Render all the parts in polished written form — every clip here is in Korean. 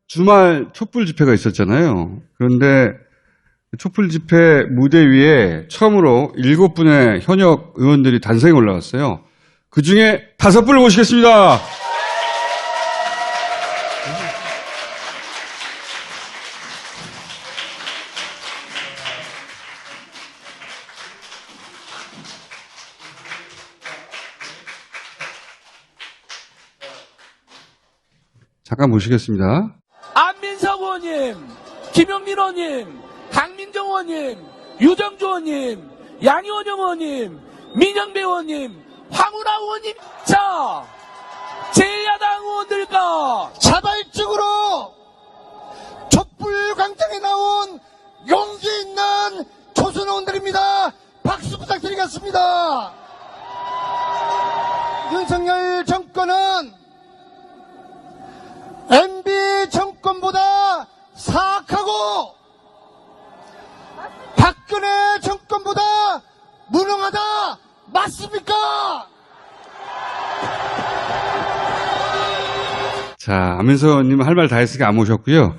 주말 촛불 집회가 있었잖아요. 그런데 촛불 집회 무대 위에 처음으로 7분의 현역 의원들이 단상에 올라왔어요. 그 중에 5분을 모시겠습니다. 잠깐 모시겠습니다. 안민석 의원님, 김용민 의원님, 강민정 의원님, 유정주 의원님, 양희원영 의원님, 민영배 의원님, 황운하 의원님. 자, 제1야당 의원들과 자발적으로 촛불광장에 나온 용기 있는 초선 의원들입니다. 박수 부탁드리겠습니다. 윤석열 정권은 MB 정권보다 사악하고 박근혜 정권보다 무능하다. 맞습니까? 자, 안민석 의원님은 할 말 다 했으니까 안 모셨고요.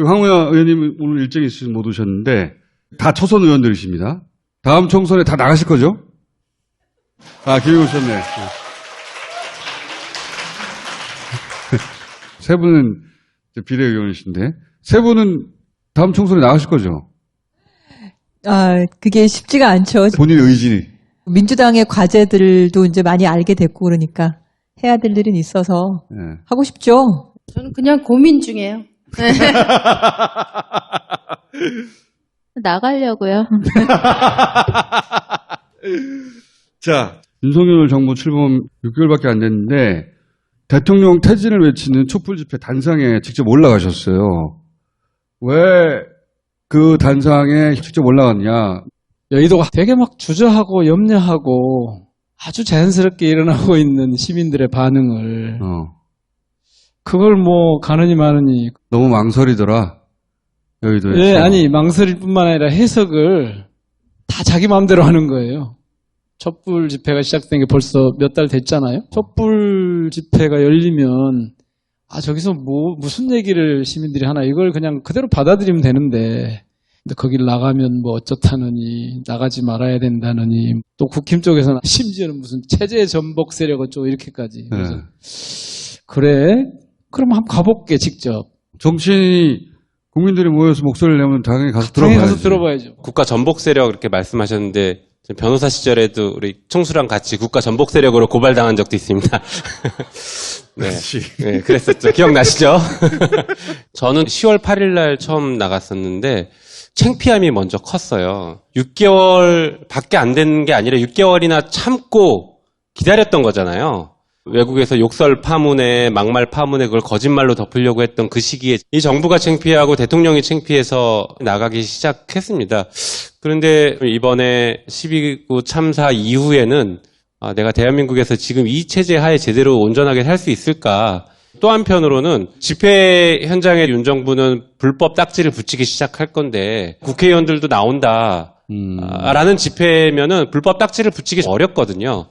황운하 의원님 오늘 일정이 있으셔서 못 오셨는데 다 초선 의원들이십니다. 다음 총선에 다 나가실 거죠? 아, 기회 오셨네. 세 분은 비례의원이신데 세 분은 다음 총선에 나가실 거죠? 그게 쉽지가 않죠. 본인 의지. 민주당의 과제들도 이제 많이 알게 됐고 그러니까 해야 될 일은 있어서 네. 하고 싶죠. 저는 그냥 고민 중이에요. 나가려고요. 자, 윤석열 정부 출범 6개월밖에 안 됐는데 대통령 퇴진을 외치는 촛불 집회 단상에 직접 올라가셨어요. 왜 그 단상에 직접 올라갔냐? 여의도가 되게 막 주저하고 염려하고 아주 자연스럽게 일어나고 있는 시민들의 반응을 그걸 뭐 가느니 마느니 너무 망설이더라. 여의도에서. 예, 아니 망설일 뿐만 아니라 해석을 다 자기 마음대로 하는 거예요. 촛불 집회가 시작된 게 벌써 몇 달 됐잖아요. 촛불 집회가 열리면 저기서 무슨 얘기를 시민들이 하나 이걸 그냥 그대로 받아들이면 되는데 근데 거길 나가면 뭐 어쩌다느니 나가지 말아야 된다느니 또 국힘 쪽에서는 심지어는 무슨 체제 전복 세력 어쩌고 이렇게까지 그래서 그래? 그럼 한번 가볼게 직접. 정치인이 국민들이 모여서 목소리를 내면 당연히 가서 들어봐야죠. 가서 들어봐야죠. 국가 전복 세력 이렇게 말씀하셨는데 변호사 시절에도 우리 총수랑 같이 국가 전복 세력으로 고발당한 적도 있습니다. 네. 네, 그랬었죠. 기억나시죠? 저는 10월 8일 날 처음 나갔었는데 창피함이 먼저 컸어요. 6개월밖에 안 된 게 아니라 6개월이나 참고 기다렸던 거잖아요. 외국에서 욕설 파문에 막말 파문에 그걸 거짓말로 덮으려고 했던 그 시기에 이 정부가 창피하고 대통령이 창피해서 나가기 시작했습니다. 그런데 이번에 12구 참사 이후에는 내가 대한민국에서 지금 이 체제 하에 제대로 온전하게 살 수 있을까? 또 한편으로는 집회 현장에 윤 정부는 불법 딱지를 붙이기 시작할 건데 국회의원들도 나온다. 라는 집회면은 불법 딱지를 붙이기 어렵거든요.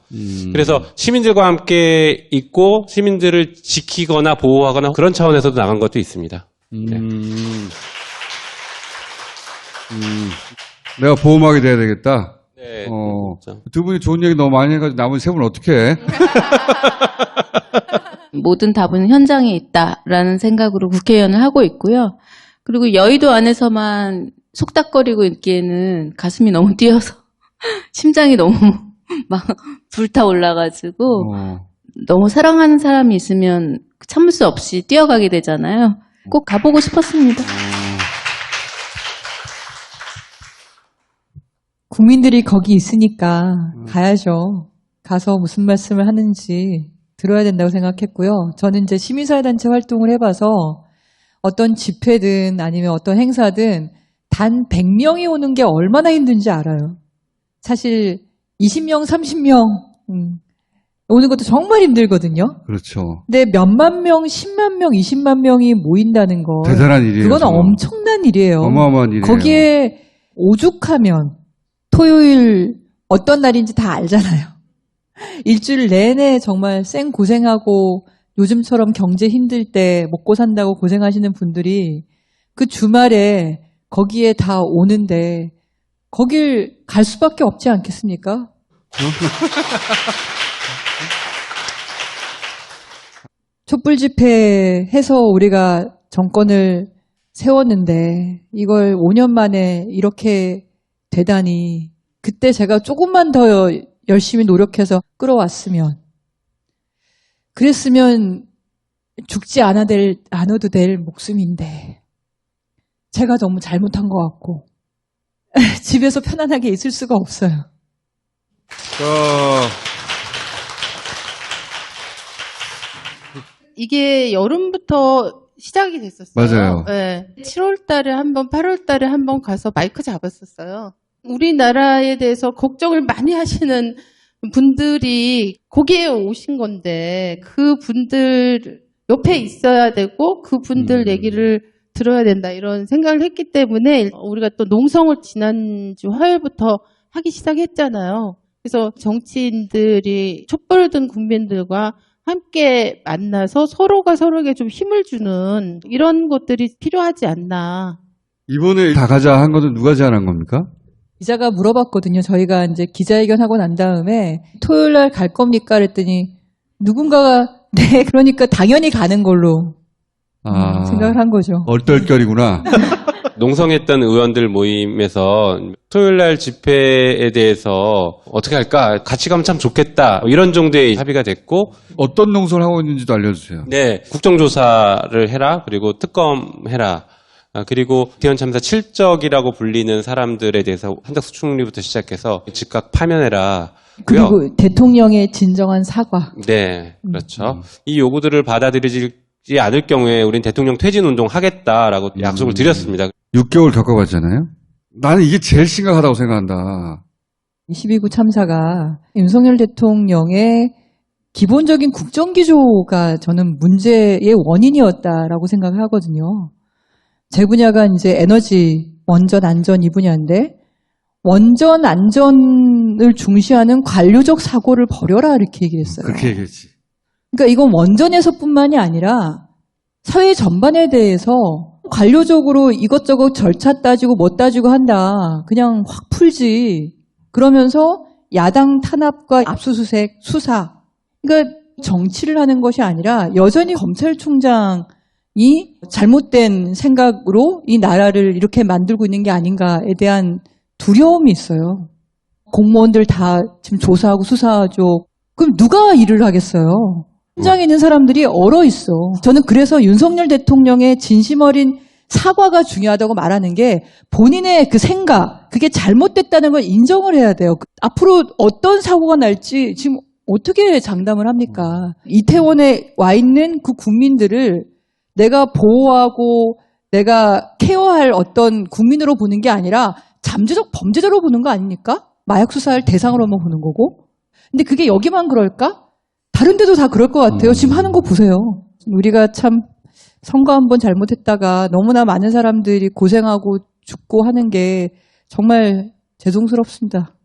그래서 시민들과 함께 있고 시민들을 지키거나 보호하거나 그런 차원에서도 나간 것도 있습니다. 네. 내가 보호막이 돼야 되겠다. 네, 그렇죠. 두 분이 좋은 얘기 너무 많이 해가지고 나머지 세 분은 어떻게 해? 모든 답은 현장에 있다라는 생각으로 국회의원을 하고 있고요. 그리고 여의도 안에서만 속닥거리고 있기에는 가슴이 너무 뛰어서 심장이 너무 막 불타올라가지고 너무 사랑하는 사람이 있으면 참을 수 없이 뛰어가게 되잖아요. 꼭 가보고 싶었습니다. 국민들이 거기 있으니까 가야죠. 가서 무슨 말씀을 하는지 들어야 된다고 생각했고요. 저는 이제 시민사회단체 활동을 해봐서 어떤 집회든 아니면 어떤 행사든 단 100명이 오는 게 얼마나 힘든지 알아요. 사실 20명, 30명 오는 것도 정말 힘들거든요. 그렇죠. 근데 몇만 명, 10만 명, 20만 명이 모인다는 거 대단한 일이에요. 그건 엄청난 일이에요. 어마어마한 일이에요. 거기에 오죽하면 토요일 어떤 날인지 다 알잖아요. 일주일 내내 정말 쌩 고생하고 요즘처럼 경제 힘들 때 먹고 산다고 고생하시는 분들이 그 주말에 거기에 다 오는데 거길 갈 수밖에 없지 않겠습니까? 촛불 집회 해서 우리가 정권을 세웠는데 이걸 5년 만에 이렇게 되다니 그때 제가 조금만 더 열심히 노력해서 끌어왔으면 그랬으면 죽지 않아도 될 목숨인데 제가 너무 잘못한 것 같고 집에서 편안하게 있을 수가 없어요. 이게 여름부터 시작이 됐었어요. 맞아요. 네. 7월 달에 한 번, 8월 달에 한 번 가서 마이크 잡았었어요. 우리나라에 대해서 걱정을 많이 하시는 분들이 거기에 오신 건데 그 분들 옆에 있어야 되고 그 분들 얘기를 들어야 된다 이런 생각을 했기 때문에 우리가 또 농성을 지난주 화요일부터 하기 시작했잖아요. 그래서 정치인들이 촛불을 든 국민들과 함께 만나서 서로가 서로에게 좀 힘을 주는 이런 것들이 필요하지 않나. 이번에 다 가자 한 것은 누가 제안한 겁니까? 기자가 물어봤거든요. 저희가 이제 기자회견 하고 난 다음에 토요일 날 갈 겁니까? 그랬더니 누군가가 네, 그러니까 당연히 가는 걸로 생각을 한 거죠. 얼떨결이구나. 농성했던 의원들 모임에서 토요일 날 집회에 대해서 어떻게 할까? 같이 가면 참 좋겠다. 이런 정도의 합의가 됐고. 어떤 농성을 하고 있는지도 알려주세요. 네. 국정조사를 해라. 그리고 특검해라. 그리고 대현 참사 실적이라고 불리는 사람들에 대해서 한덕수 총리부터 시작해서 즉각 파면해라. 그리고 대통령의 진정한 사과. 네. 그렇죠. 이 요구들을 받아들이지 않을 경우에 우린 대통령 퇴진 운동 하겠다라고 약속을 드렸습니다. 6개월 겪어봤잖아요. 나는 이게 제일 심각하다고 생각한다. 12구 참사가 윤석열 대통령의 기본적인 국정기조가 저는 문제의 원인이었다라고 생각을 하거든요. 제 분야가 이제 에너지, 원전, 안전 이 분야인데 원전, 안전을 중시하는 관료적 사고를 버려라 이렇게 얘기를 했어요. 그렇게 얘기했지. 그러니까 이건 원전에서뿐만이 아니라 사회 전반에 대해서 관료적으로 이것저것 절차 따지고 뭐 따지고 한다. 그냥 확 풀지. 그러면서 야당 탄압과 압수수색, 수사. 그러니까 정치를 하는 것이 아니라 여전히 검찰총장이 잘못된 생각으로 이 나라를 이렇게 만들고 있는 게 아닌가에 대한 두려움이 있어요. 공무원들 다 지금 조사하고 수사하죠. 그럼 누가 일을 하겠어요? 현장에 있는 사람들이 얼어 있어. 저는 그래서 윤석열 대통령의 진심 어린 사과가 중요하다고 말하는 게 본인의 그 생각, 그게 잘못됐다는 걸 인정을 해야 돼요. 앞으로 어떤 사고가 날지 지금 어떻게 장담을 합니까? 이태원에 와 있는 그 국민들을 내가 보호하고 내가 케어할 어떤 국민으로 보는 게 아니라 잠재적 범죄자로 보는 거 아닙니까? 마약 수사할 대상으로만 보는 거고. 근데 그게 여기만 그럴까? 다른 데도 다 그럴 것 같아요. 지금 하는 거 보세요. 우리가 참 선거 한번 잘못했다가 너무나 많은 사람들이 고생하고 죽고 하는 게 정말 죄송스럽습니다.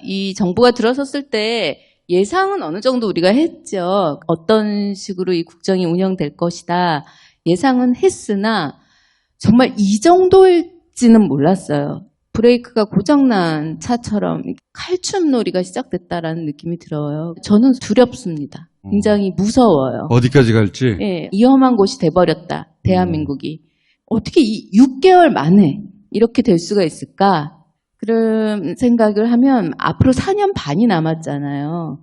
이 정부가 들어섰을 때 예상은 어느 정도 우리가 했죠. 어떤 식으로 이 국정이 운영될 것이다. 예상은 했으나 정말 이 정도일지는 몰랐어요. 브레이크가 고장난 차처럼 칼춤놀이가 시작됐다라는 느낌이 들어요. 저는 두렵습니다. 굉장히 무서워요. 어디까지 갈지? 예, 위험한 곳이 돼버렸다. 대한민국이. 어떻게 6개월 만에 이렇게 될 수가 있을까? 그런 생각을 하면 앞으로 4년 반이 남았잖아요.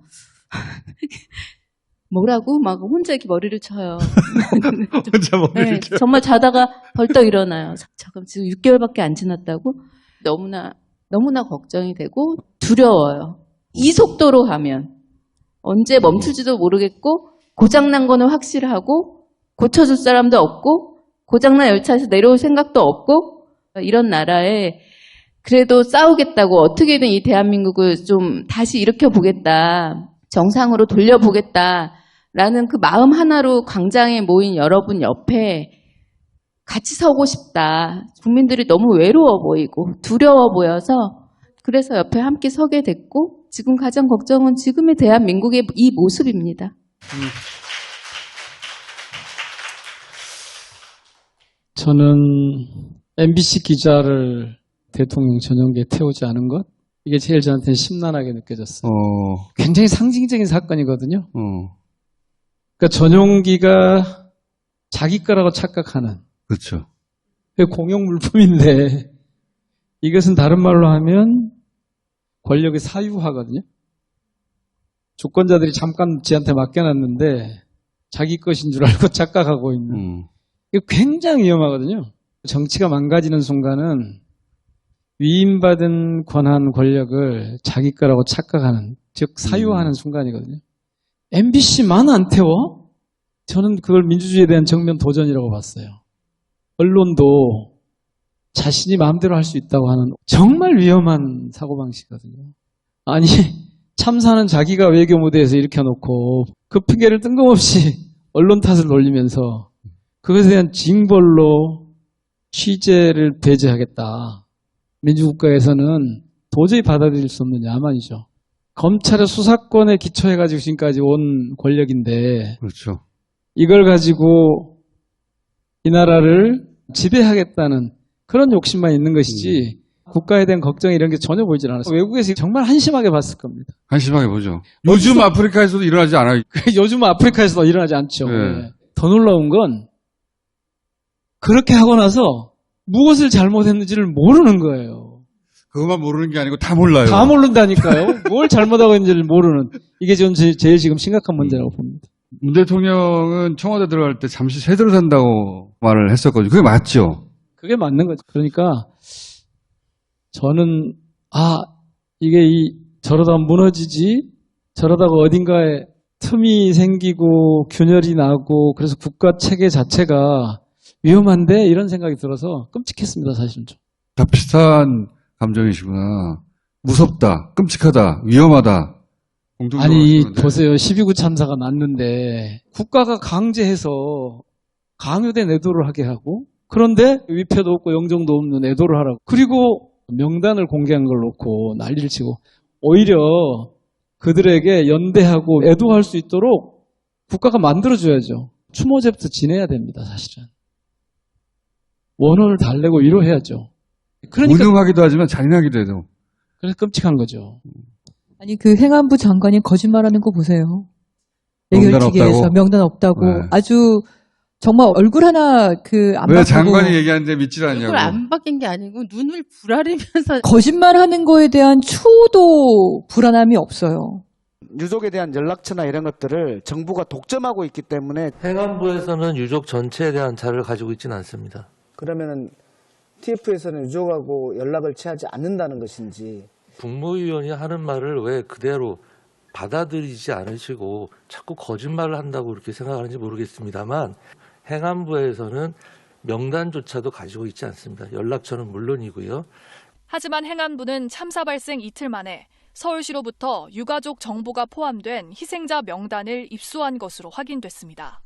뭐라고? 막 혼자 이렇게 머리를 쳐요. 혼자 머리를 네, 정말 자다가 벌떡 일어나요. 잠깐 지금 6개월밖에 안 지났다고? 너무나 걱정이 되고 두려워요. 이 속도로 가면 언제 멈출지도 모르겠고 고장난 거는 확실하고 고쳐줄 사람도 없고 고장난 열차에서 내려올 생각도 없고 이런 나라에 그래도 싸우겠다고 어떻게든 이 대한민국을 좀 다시 일으켜보겠다. 정상으로 돌려보겠다라는 그 마음 하나로 광장에 모인 여러분 옆에 같이 서고 싶다. 국민들이 너무 외로워 보이고 두려워 보여서 그래서 옆에 함께 서게 됐고 지금 가장 걱정은 지금의 대한민국의 이 모습입니다. 저는 MBC 기자를 대통령 전용기에 태우지 않은 것, 이게 제일 저한테는 심란하게 느껴졌어요. 굉장히 상징적인 사건이거든요. 그러니까 전용기가 자기 거라고 착각하는. 그렇죠. 공용 물품인데 이것은 다른 말로 하면 권력의 사유화거든요. 주권자들이 잠깐 지한테 맡겨놨는데 자기 것인 줄 알고 착각하고 있는. 이거 굉장히 위험하거든요. 정치가 망가지는 순간은 위임받은 권한 권력을 자기 거라고 착각하는, 즉 사유화하는 순간이거든요. MBC만 안 태워? 저는 그걸 민주주의에 대한 정면 도전이라고 봤어요. 언론도 자신이 마음대로 할 수 있다고 하는 정말 위험한 사고방식이거든요. 아니, 참사는 자기가 외교 무대에서 일으켜놓고 그 핑계를 뜬금없이 언론 탓을 돌리면서 그것에 대한 징벌로 취재를 배제하겠다. 민주국가에서는 도저히 받아들일 수 없는 야만이죠. 검찰의 수사권에 기초해가지고 지금까지 온 권력인데, 그렇죠. 이걸 가지고 이 나라를 지배하겠다는 그런 욕심만 있는 것이지 국가에 대한 걱정 이런 게 전혀 보이질 않았어요. 외국에서 정말 한심하게 봤을 겁니다. 한심하게 보죠. 요즘 아프리카에서도 일어나지 않아요. 요즘 아프리카에서도 일어나지 않죠. 네. 더 놀라운 건 그렇게 하고 나서 무엇을 잘못했는지를 모르는 거예요. 그것만 모르는 게 아니고 다 몰라요. 다 모른다니까요. 뭘 잘못하고 있는지를 모르는. 이게 저는 제일 지금 심각한 문제라고 봅니다. 문 대통령은 청와대 들어갈 때 잠시 새들어 산다고 말을 했었거든요. 그게 맞죠? 그게 맞는 거죠. 그러니까 저는 이게 저러다 무너지지, 저러다가 어딘가에 틈이 생기고 균열이 나고 그래서 국가 체계 자체가 위험한데 이런 생각이 들어서 끔찍했습니다. 사실은 좀. 다 비슷한 감정이시구나. 무섭다, 끔찍하다, 위험하다. 아니 보세요. 12.9 참사가 났는데 국가가 강제해서 강요된 애도를 하게 하고, 그런데 위패도 없고 영정도 없는 애도를 하라고. 그리고 명단을 공개한 걸 놓고 난리를 치고, 오히려 그들에게 연대하고 애도할 수 있도록 국가가 만들어줘야죠. 추모제부터 지내야 됩니다. 사실은. 원혼을 달래고 위로해야죠. 그러니까 무능하기도 하지만 잔인하기도 해도. 그래서 끔찍한 거죠. 아니 그 행안부 장관이 거짓말하는 거 보세요. 명단 해결치기에서 없다고? 명단 없다고. 네. 아주 정말 얼굴 하나 안 왜 바꾸고 장관이 얘기하는데 믿질 않냐고. 얼굴 안 바뀐 게 아니고 눈을 부라리면서 거짓말하는 거에 대한 추호도 불안함이 없어요. 유족에 대한 연락처나 이런 것들을 정부가 독점하고 있기 때문에. 행안부에서는 유족 전체에 대한 자료를 가지고 있지는 않습니다. 그러면은 TF에서는 유족하고 연락을 취하지 않는다는 것인지. 국무위원이 하는 말을 왜 그대로 받아들이지 않으시고 자꾸 거짓말을 한다고 그렇게 생각하는지 모르겠습니다만, 행안부에서는 명단조차도 가지고 있지 않습니다. 연락처는 물론이고요. 하지만 행안부는 참사 발생 이틀 만에 서울시로부터 유가족 정보가 포함된 희생자 명단을 입수한 것으로 확인됐습니다.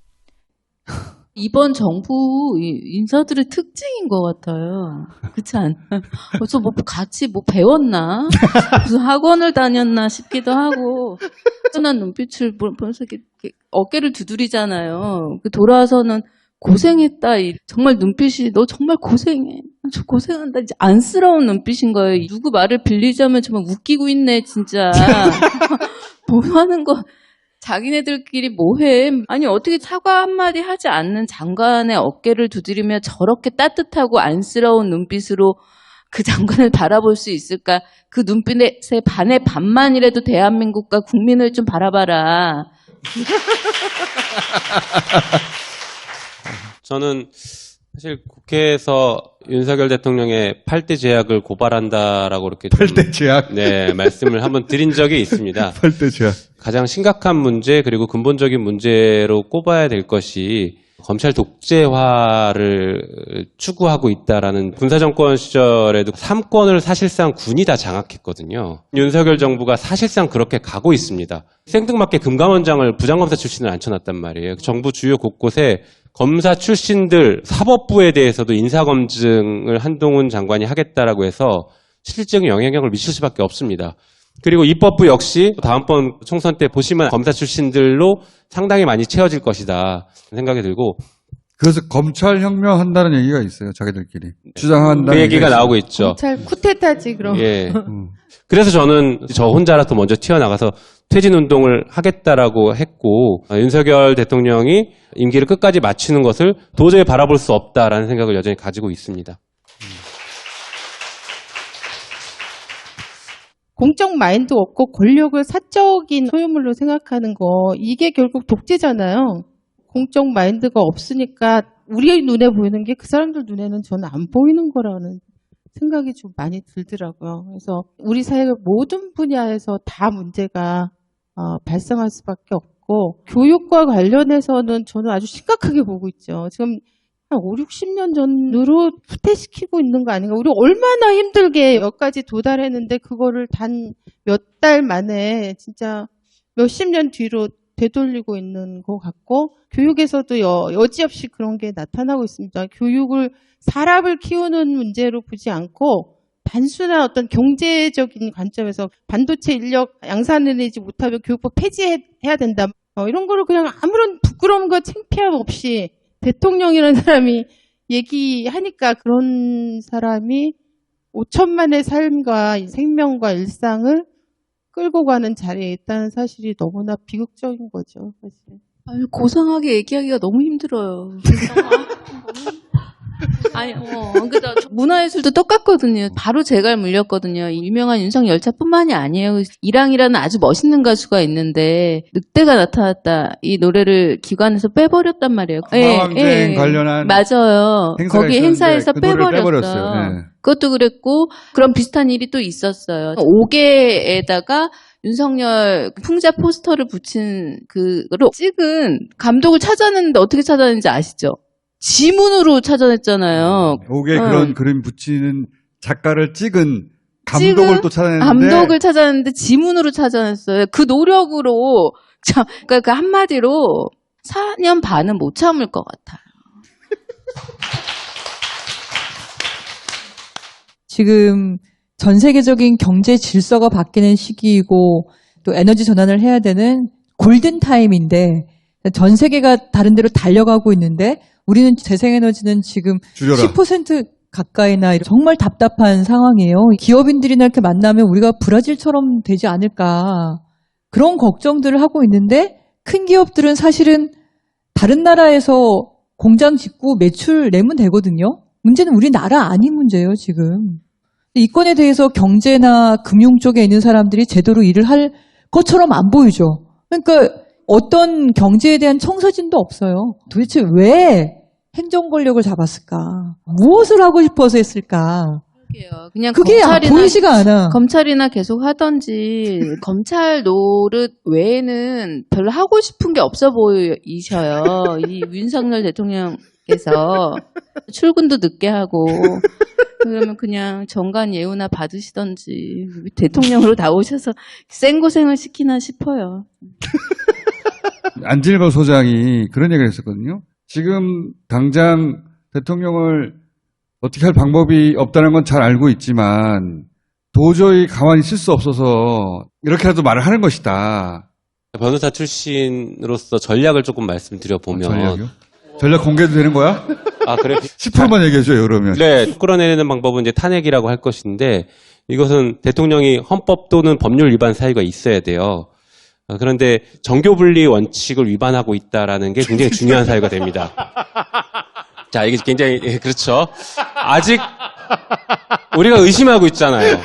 이번 정부 인사들의 특징인 것 같아요. 그렇지 않아요? 그래서 같이 배웠나? 무슨 학원을 다녔나 싶기도 하고, 뻔한 눈빛을 보면서 이렇게 어깨를 두드리잖아요. 돌아와서는 고생했다. 정말 눈빛이 너 정말 고생해. 저 고생한다. 이제 안쓰러운 눈빛인 거예요. 누구 말을 빌리자면 정말 웃기고 있네 진짜. 뭐 하는 거. 자기네들끼리 뭐해. 아니 어떻게 사과 한마디 하지 않는 장관의 어깨를 두드리며 저렇게 따뜻하고 안쓰러운 눈빛으로 그 장관을 바라볼 수 있을까. 그 눈빛의 반의 반만이라도 대한민국과 국민을 좀 바라봐라. 저는 사실 국회에서 윤석열 대통령의 8대 제약을 고발한다라고 이렇게 8대 제약? 네, 말씀을 한번 드린 적이 있습니다. 8대 제약. 가장 심각한 문제 그리고 근본적인 문제로 꼽아야 될 것이 검찰 독재화를 추구하고 있다라는 군사정권 시절에도 3권을 사실상 군이 다 장악했거든요. 윤석열 정부가 사실상 그렇게 가고 있습니다. 생뚱맞게 금감원장을 부장검사 출신을 앉혀놨단 말이에요. 정부 주요 곳곳에 검사 출신들 사법부에 대해서도 인사검증을 한동훈 장관이 하겠다라고 해서 실질적인 영향력을 미칠 수밖에 없습니다. 그리고 입법부 역시 다음번 총선 때 보시면 검사 출신들로 상당히 많이 채워질 것이다 생각이 들고 그래서 검찰 혁명 한다는 얘기가 있어요. 자기들끼리 주장한다는 그 얘기가 나오고 있죠. 검찰 쿠데타지 그럼. 예. 그래서 저는 저 혼자라도 먼저 튀어나가서 퇴진 운동을 하겠다라고 했고 윤석열 대통령이 임기를 끝까지 마치는 것을 도저히 바라볼 수 없다라는 생각을 여전히 가지고 있습니다. 공적 마인드 없고 권력을 사적인 소유물로 생각하는 거 이게 결국 독재잖아요. 공적 마인드가 없으니까 우리의 눈에 보이는 게 그 사람들 눈에는 저는 안 보이는 거라는 생각이 좀 많이 들더라고요. 그래서 우리 사회의 모든 분야에서 다 문제가 발생할 수밖에 없고 교육과 관련해서는 저는 아주 심각하게 보고 있죠. 지금 한 5, 60년 전으로 후퇴시키고 있는 거 아닌가. 우리 얼마나 힘들게 여기까지 도달했는데 그거를 단 몇 달 만에 진짜 몇십 년 뒤로 되돌리고 있는 것 같고 교육에서도 여지없이 그런 게 나타나고 있습니다. 교육을 사람을 키우는 문제로 보지 않고 단순한 어떤 경제적인 관점에서 반도체 인력 양산을 내지 못하면 교육법 폐지해야 된다. 이런 거를 그냥 아무런 부끄러움과 창피함 없이 대통령이라는 사람이 얘기하니까 그런 사람이 5천만의 삶과 생명과 일상을 끌고 가는 자리에 있다는 사실이 너무나 비극적인 거죠, 사실. 아니, 고상하게 얘기하기가 너무 힘들어요. 아니, 그죠. 문화예술도 똑같거든요. 바로 제갈 물렸거든요. 이 유명한 윤석 열차뿐만이 아니에요. 이랑이라는 아주 멋있는 가수가 있는데 늑대가 나타났다. 이 노래를 기관에서 빼버렸단 말이에요. 공항항쟁 관련한 맞아요. 거기 행사에서 그 노래를 빼버렸어요. 네. 그것도 그랬고 그런 비슷한 일이 또 있었어요. 5개에다가 윤석열 풍자 포스터를 붙인 그거를 찍은 감독을 찾아냈는데 어떻게 찾아냈는지 아시죠? 지문으로 찾아냈잖아요. 5개 그런 그림 붙이는 작가를 찍은 감독을 또 찾아냈는데 감독을 찾아냈는데 지문으로 찾아냈어요. 그 노력으로 그러니까 그 한마디로 4년 반은 못 참을 것 같아요. 지금 전 세계적인 경제 질서가 바뀌는 시기이고 또 에너지 전환을 해야 되는 골든타임인데 전 세계가 다른 데로 달려가고 있는데 우리는 재생에너지는 지금 줄여라. 10% 가까이나 정말 답답한 상황이에요. 기업인들이나 이렇게 만나면 우리가 브라질처럼 되지 않을까 그런 걱정들을 하고 있는데 큰 기업들은 사실은 다른 나라에서 공장 짓고 매출 내면 되거든요. 문제는 우리나라 아닌 문제예요, 지금. 이 건에 대해서 경제나 금융 쪽에 있는 사람들이 제대로 일을 할 것처럼 안 보이죠. 그러니까 어떤 경제에 대한 청사진도 없어요. 도대체 왜 행정 권력을 잡았을까? 무엇을 하고 싶어서 했을까? 그냥 그게 보이지가 않아. 검찰이나 계속 하던지 검찰 노릇 외에는 별로 하고 싶은 게 없어 보이셔요. 이 윤석열 대통령께서 출근도 늦게 하고 그러면 그냥 정관 예우나 받으시던지 대통령으로 나오셔서 생고생을 시키나 싶어요. 안진걸 소장이 그런 얘기를 했었거든요. 지금 당장 대통령을 어떻게 할 방법이 없다는 건 잘 알고 있지만 도저히 가만히 있을 수 없어서 이렇게라도 말을 하는 것이다. 변호사 출신으로서 전략을 조금 말씀드려보면 전략이요? 전략 공개도 되는 거야? 아, 그래? 10%만 얘기해줘요, 그러면. 네, 끌어내리는 방법은 이제 탄핵이라고 할 것인데 이것은 대통령이 헌법 또는 법률 위반 사유가 있어야 돼요. 그런데 정교분리 원칙을 위반하고 있다라는 게 굉장히 중요한 사유가 됩니다. 자, 이게 굉장히 그렇죠. 아직 우리가 의심하고 있잖아요.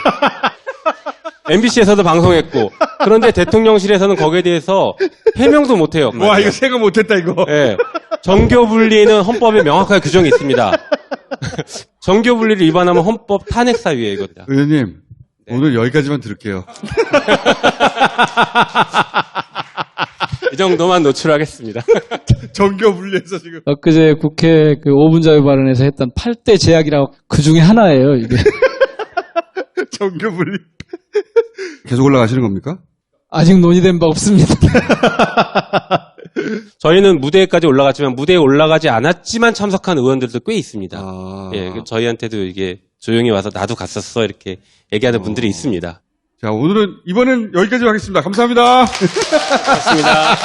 MBC에서도 방송했고 그런데 대통령실에서는 거기에 대해서 해명도 못해요. 와, 이거 생각 못했다, 이거. 네, 정교분리는 헌법에 명확하게 규정이 있습니다. 정교분리를 위반하면 헌법 탄핵 사유예요, 이겁니다. 의원님, 네. 오늘 여기까지만 들을게요. 이 정도만 노출하겠습니다. 정교분리해서 지금. 엊그제 국회 그 5분 자유 발언에서 했던 8대 제약이라고 그 중에 하나예요, 이게. 정교분리. 계속 올라가시는 겁니까? 아직 논의된 바 없습니다. 저희는 무대에까지 올라갔지만 무대에 올라가지 않았지만 참석한 의원들도 꽤 있습니다. 아. 예, 저희한테도 이게 조용히 와서 나도 갔었어 이렇게 얘기하는 분들이 있습니다. 자, 이번엔 여기까지 하겠습니다. 감사합니다. 고맙습니다.